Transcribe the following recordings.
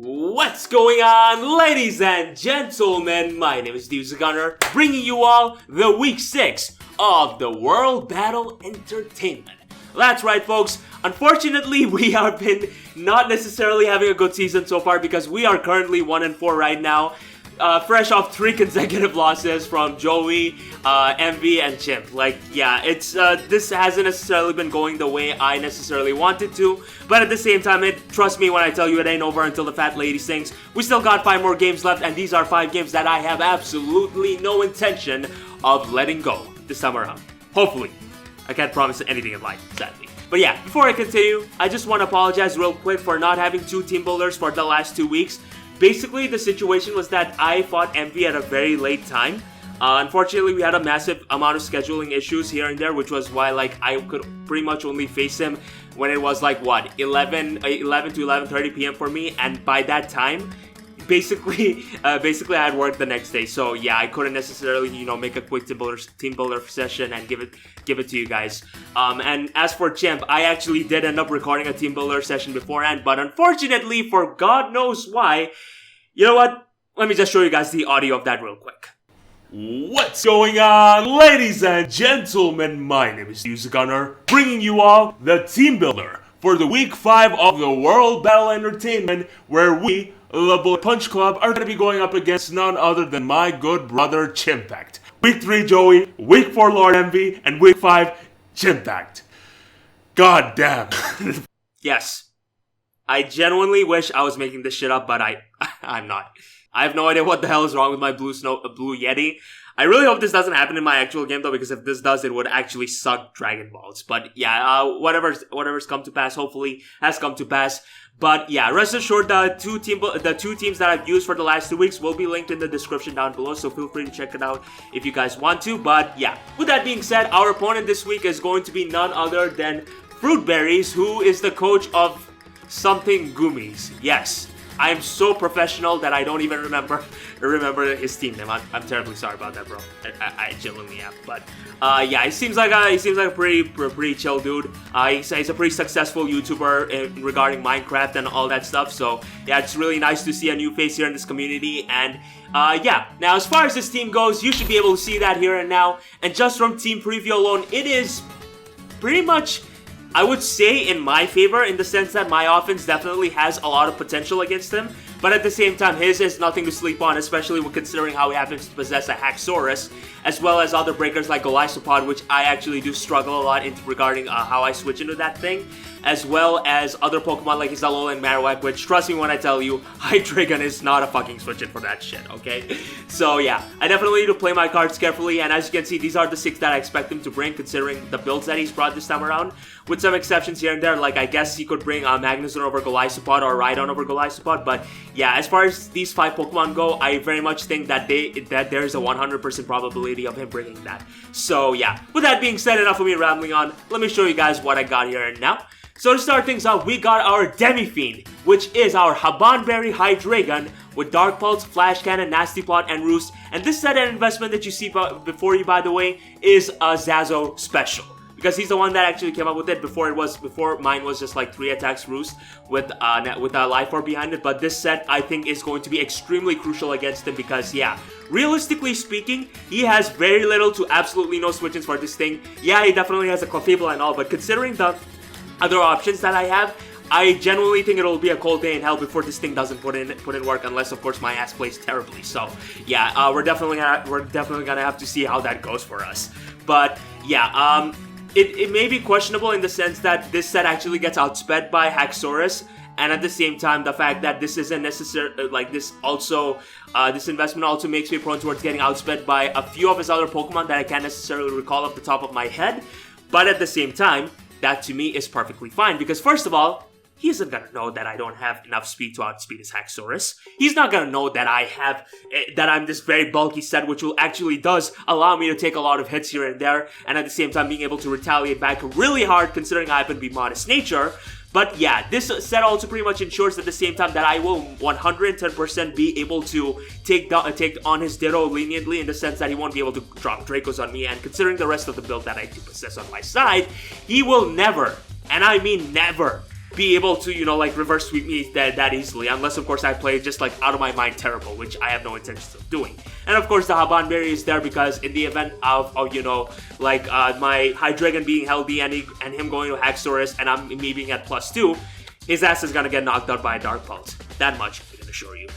What's going on, ladies and gentlemen? My name is TheUzigunner, bringing you all the week 6 of the World Battle Entertainment. That's right, folks. Unfortunately, we have been not necessarily having a good season so far because we are currently 1-4 right now. Fresh off 3 consecutive losses from Joey, Envy, and Chimp. This hasn't necessarily been going the way I necessarily wanted to, but at the same time, trust me when I tell you it ain't over until the fat lady sings. We still got 5 more games left, and these are 5 games that I have absolutely no intention of letting go this time around. Hopefully. I can't promise anything in life, sadly. But yeah, before I continue, I just want to apologize real quick for not having 2 team builders for the last 2 weeks. Basically, the situation was that I fought Envy at a very late time. Unfortunately, we had a massive amount of scheduling issues here and there, which was why I could pretty much only face him when it was 11 to 11:30 p.m. for me, and by that time, basically I had work the next day. So yeah, I couldn't necessarily make a quick team builder session and give it to you guys. And as for Chimp, I actually did end up recording a team builder session beforehand, but unfortunately, for God knows why, you know what? Let me just show you guys the audio of that real quick. What's going on, ladies and gentlemen? My name is TheUzigunner, bringing you all the team builder for the week 5 of the World Battle Entertainment, where we, the Bullet Punch Club, are going to be going up against none other than my good brother Chimpact. Week 3 Joey, week 4 Lord Envy, and week 5 Chimpact. God damn. Yes. I genuinely wish I was making this shit up, but I'm not. I have no idea what the hell is wrong with my blue Yeti. I really hope this doesn't happen in my actual game though, because if this does, it would actually suck Dragon Balls. But yeah, whatever's come to pass, hopefully has come to pass. But yeah, rest assured, the two teams that I've used for the last 2 weeks will be linked in the description down below, so feel free to check it out if you guys want to. But yeah, with that being said, our opponent this week is going to be none other than Fruitberries, who is the coach of something Gummies. Yes. I am so professional that I don't even remember his team name. I'm terribly sorry about that, bro. I genuinely am. But yeah, he seems like a pretty chill dude. He's a pretty successful YouTuber regarding Minecraft and all that stuff. So yeah, it's really nice to see a new face here in this community. And yeah, now as far as this team goes, you should be able to see that here and now. And just from team preview alone, it is pretty much, I would say, in my favor, in the sense that my offense definitely has a lot of potential against him, but at the same time, his is nothing to sleep on, especially when considering how he happens to possess a Haxorus, as well as other breakers like Golisopod, which I actually do struggle a lot regarding how I switch into that thing, as well as other Pokemon like Alola and Marowak, which, trust me when I tell you, Hydreigon is not a fucking switch in for that shit, okay? So yeah, I definitely need to play my cards carefully, and as you can see, these are the 6 that I expect him to bring, considering the builds that he's brought this time around, with some exceptions here and there. Like, I guess he could bring Magnezone over Golisopod or Rhydon over Golisopod, but yeah, as far as these 5 Pokemon go, I very much think that there is a 100% probability of him bringing that. So yeah, with that being said, enough of me rambling on, let me show you guys what I got here and now. So to start things off, we got our Demi-Fiend, which is our Habanberry Hydreigon with Dark Pulse, Flash Cannon, Nasty Plot, and Roost. And this set and investment that you see before you, by the way, is a Zazo special, because he's the one that actually came up with it. Before mine was just like 3 attacks Roost with a Life Orb behind it. But this set, I think, is going to be extremely crucial against him because, yeah, realistically speaking, he has very little to absolutely no switch-ins for this thing. Yeah, he definitely has a Clefable and all, but considering the other options that I have, I genuinely think it'll be a cold day in hell before this thing doesn't put in work, unless of course my ass plays terribly. So yeah, we're definitely gonna have to see how that goes for us. But yeah, it may be questionable in the sense that this set actually gets outsped by Haxorus, and at the same time, the fact that this isn't necessary, this investment also makes me prone towards getting outsped by a few of his other Pokemon that I can't necessarily recall off the top of my head. But at the same time, that to me is perfectly fine, because first of all, he isn't gonna know that I don't have enough speed to outspeed his Haxorus. He's not gonna know that I'm this very bulky set, which actually does allow me to take a lot of hits here and there, and at the same time being able to retaliate back really hard, considering I happen to be modest nature. But yeah, this set also pretty much ensures at the same time that I will 110% be able to take on his Ditto leniently, in the sense that he won't be able to drop Dracos on me, and considering the rest of the build that I do possess on my side, he will never, and I mean never, be able to, you know, like reverse sweep me that easily, unless of course I play just like out of my mind terrible, which I have no intentions of doing. And of course the Habanberry is there because in the event of you know, like my Hydreigon being healthy and him going to Haxorus and me being at +2, his ass is gonna get knocked out by a Dark Pulse. That much I can assure you.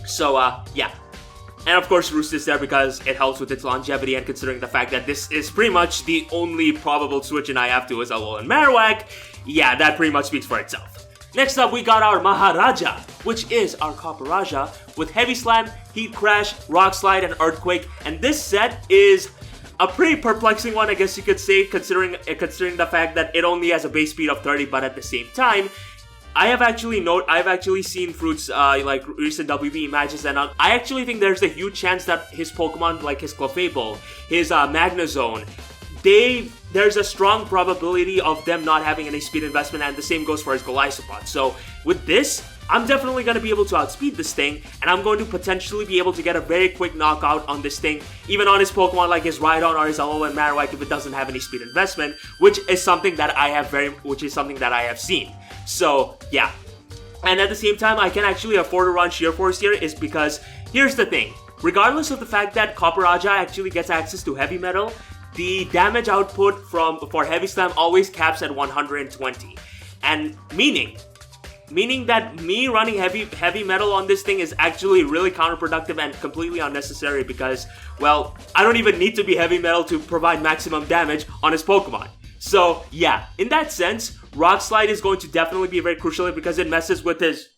So yeah. And of course Roost is there because it helps with its longevity, and considering the fact that this is pretty much the only probable switch in I have to is Alolan Marowak, yeah, that pretty much speaks for itself. Next up we got our Maharaja, which is our Copperajah with Heavy Slam, Heat Crash, Rock Slide, and Earthquake, and this set is a pretty perplexing one, I guess you could say, considering the fact that it only has a base speed of 30, but at the same time, I've actually seen Fruit's like recent WBE matches, and I actually think there's a huge chance that his Pokemon, like his Clefable, his Magnezone, there's a strong probability of them not having any speed investment, and the same goes for his Golisopod. So with this, I'm definitely going to be able to outspeed this thing, and I'm going to potentially be able to get a very quick knockout on this thing, even on his Pokemon like his Rhydon or his Alolan Marowak if it doesn't have any speed investment, which is something that I have seen. So yeah, and at the same time I can actually afford to run Sheer Force here is because here's the thing, regardless of the fact that Copperajah actually gets access to Heavy Metal, the damage output for Heavy Slam always caps at 120, and meaning that me running heavy metal on this thing is actually really counterproductive and completely unnecessary because, well, I don't even need to be heavy metal to provide maximum damage on his Pokemon. So yeah, in that sense, Rock Slide is going to definitely be very crucial because it messes with his...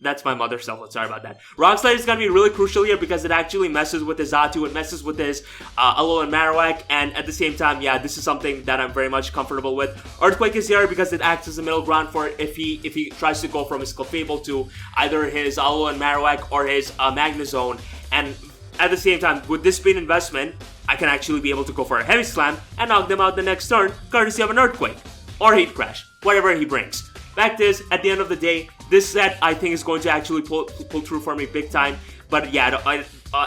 That's my mother's cell phone, sorry about that. Rock Slide is going to be really crucial here because it actually messes with his Xatu, it messes with his Alolan Marowak, and at the same time, yeah, this is something that I'm very much comfortable with. Earthquake is here because it acts as a middle ground for if he tries to go from his Clefable to either his Alolan Marowak or his Magnezone, and at the same time, with this speed investment, I can actually be able to go for a Heavy Slam and knock them out the next turn, courtesy of an Earthquake, or Heat Crash, whatever he brings. Fact is, at the end of the day, this set I think is going to actually pull through for me big time. But yeah,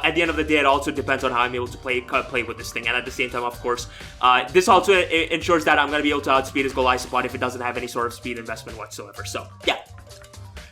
at the end of the day, it also depends on how I'm able to play with this thing. And at the same time, of course, this also ensures that I'm going to be able to outspeed his Golisopod if it doesn't have any sort of speed investment whatsoever. So yeah.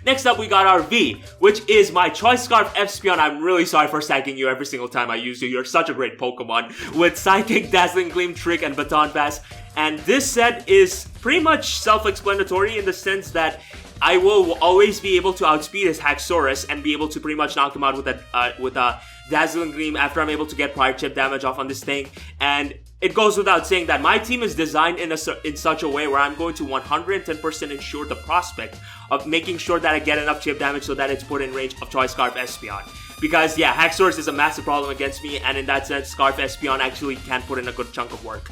Next up, we got our V, which is my Choice Scarf Espeon. I'm really sorry for sacking you every single time I use you. You're such a great Pokemon with Psychic, Dazzling Gleam, Trick, and Baton Pass. And this set is pretty much self-explanatory in the sense that I will always be able to outspeed his Haxorus and be able to pretty much knock him out with a Dazzling Gleam after I'm able to get Prior Chip damage off on this thing. And it goes without saying that my team is designed in such a way where I'm going to 110% ensure the prospect of making sure that I get enough chip damage so that it's put in range of Choice Scarf Espeon. Because yeah, Haxorus is a massive problem against me, and in that sense, Scarf Espeon actually can put in a good chunk of work.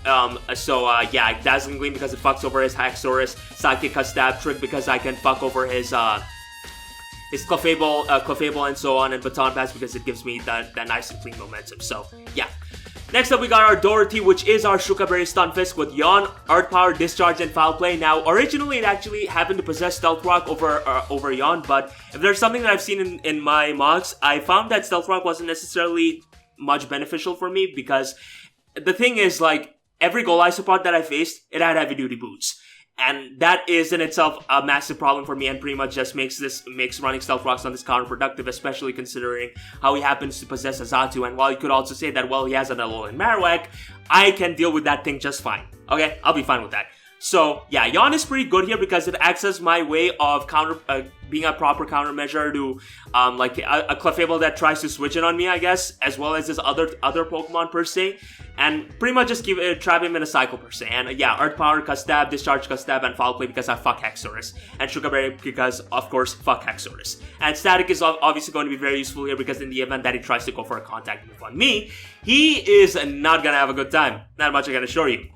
Yeah, Dazzling Gleam because it fucks over his Haxorus, Psychic Stab, Trick because I can fuck over his Clefable and so on, and Baton Pass because it gives me that nice and clean momentum. So yeah. Next up, we got our Dorothy, which is our Shukaberry Stunfisk with Yawn, Earth Power, Discharge, and Foul Play. Now, originally, it actually happened to possess Stealth Rock over Yawn, but if there's something that I've seen in my mocks, I found that Stealth Rock wasn't necessarily much beneficial for me because the thing is, like, every Golisopod that I faced, it had heavy-duty boots. And that is in itself a massive problem for me and pretty much just makes running Stealth Rocks on this counterproductive, especially considering how he happens to possess a Xatu. And while you could also say that, well, he has an Alolan Marowak, I can deal with that thing just fine. Okay, I'll be fine with that. So, yeah, Yawn is pretty good here because it acts as my way of being a proper countermeasure to, like, a Clefable that tries to switch in on me, I guess, as well as his other Pokemon, per se, and pretty much just trap him in a cycle, per se. And, yeah, Earth Power, Custab, Discharge, Custab, and Foul Play because I fuck Haxorus, and Shukaberry because, of course, fuck Haxorus. And Static is obviously going to be very useful here because in the event that he tries to go for a contact move on me, he is not gonna have a good time. Not much I can assure you.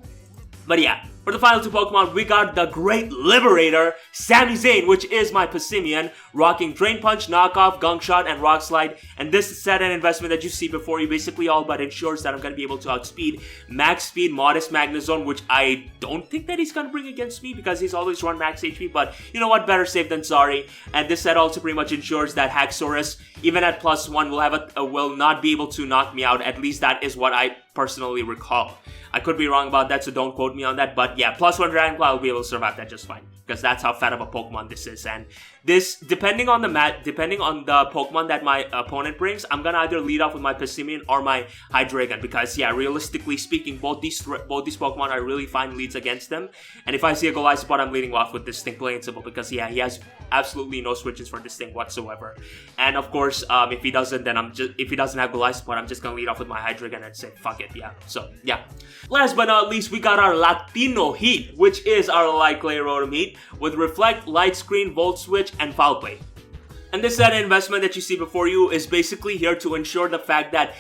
But yeah, for the final two Pokemon, we got the Great Liberator, Sami Zayn, which is my Passimian, rocking Drain Punch, Knockoff, Gunk Shot, and Rock Slide. And this set and investment that you see before you basically all but ensures that I'm going to be able to outspeed Max Speed, Modest Magnezone, which I don't think that he's going to bring against me because he's always run Max HP, but you know what, better safe than sorry. And this set also pretty much ensures that Haxorus, even at +1, will not be able to knock me out. At least that is what I personally recall. I could be wrong about that, so don't quote me on that. But yeah, +1 Dragon Claw, I'll be able to survive that just fine, because that's how fat of a Pokemon this is. And this, depending on the Pokemon that my opponent brings, I'm gonna either lead off with my Pissimian or my Hydreigon, because yeah, realistically speaking, both these Pokemon are really fine leads against them. And if I see a Golisopod, I'm leading off with this thing, plain and simple, because yeah, he has absolutely no switches for this thing whatsoever. And of course, if he doesn't, then if he doesn't have Golisopod, I'm just gonna lead off with my Hydreigon and say fuck it, yeah. So yeah. Last but not least, we got our Latino Heat, which is our Light Clay Rotom Heat with Reflect, Light Screen, Volt Switch, and Foul Play. And this set of investment that you see before you is basically here to ensure the fact that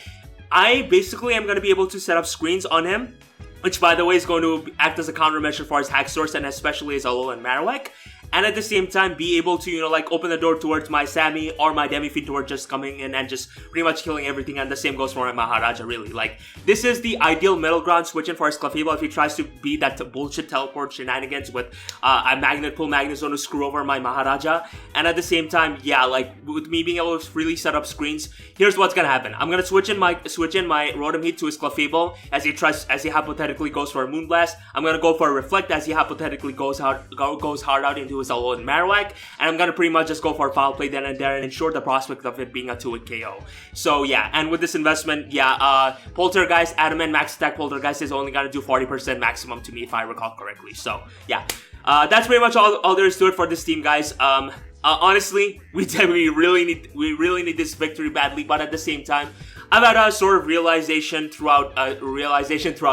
I basically am going to be able to set up screens on him, which by the way is going to act as a countermeasure for his Hack Source and especially his Alolan Marowak. And at the same time, be able to, you know, like open the door towards my Sammy or my Demifeed towards just coming in and just pretty much killing everything. And the same goes for my Maharaja, really. Like, this is the ideal middle ground switching for his Clefable if he tries to be that bullshit teleport shenanigans with a Magnet Pull Magnezone to screw over my Maharaja. And at the same time, yeah, like, with me being able to freely set up screens, here's what's gonna happen. I'm gonna switch in my Rotom Heat to his Clefable as he hypothetically goes for a Moonblast. I'm gonna go for a Reflect as he hypothetically goes hard out into his Alolan Marowak, and I'm gonna pretty much just go for a Foul Play then and there and ensure the prospect of it being a 2-hit KO. So yeah, and with this investment, yeah, Poltergeist, Adamant Max Attack Poltergeist is only gonna do 40% maximum to me if I recall correctly. So yeah, that's pretty much all there is to it for this team, guys. Honestly, we really need this victory badly, but at the same time, I've had a sort of realization throughout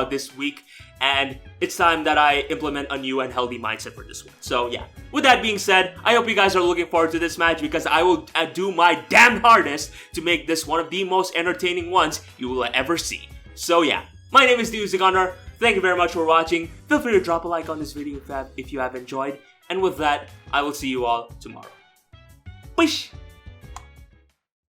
this week, and it's time that I implement a new and healthy mindset for this one. So yeah, with that being said, I hope you guys are looking forward to this match, because I will do my damn hardest to make this one of the most entertaining ones you will ever see. So yeah, my name is TheUzigunner. Thank you very much for watching. Feel free to drop a like on this video if you have enjoyed. And with that, I will see you all tomorrow. Peace!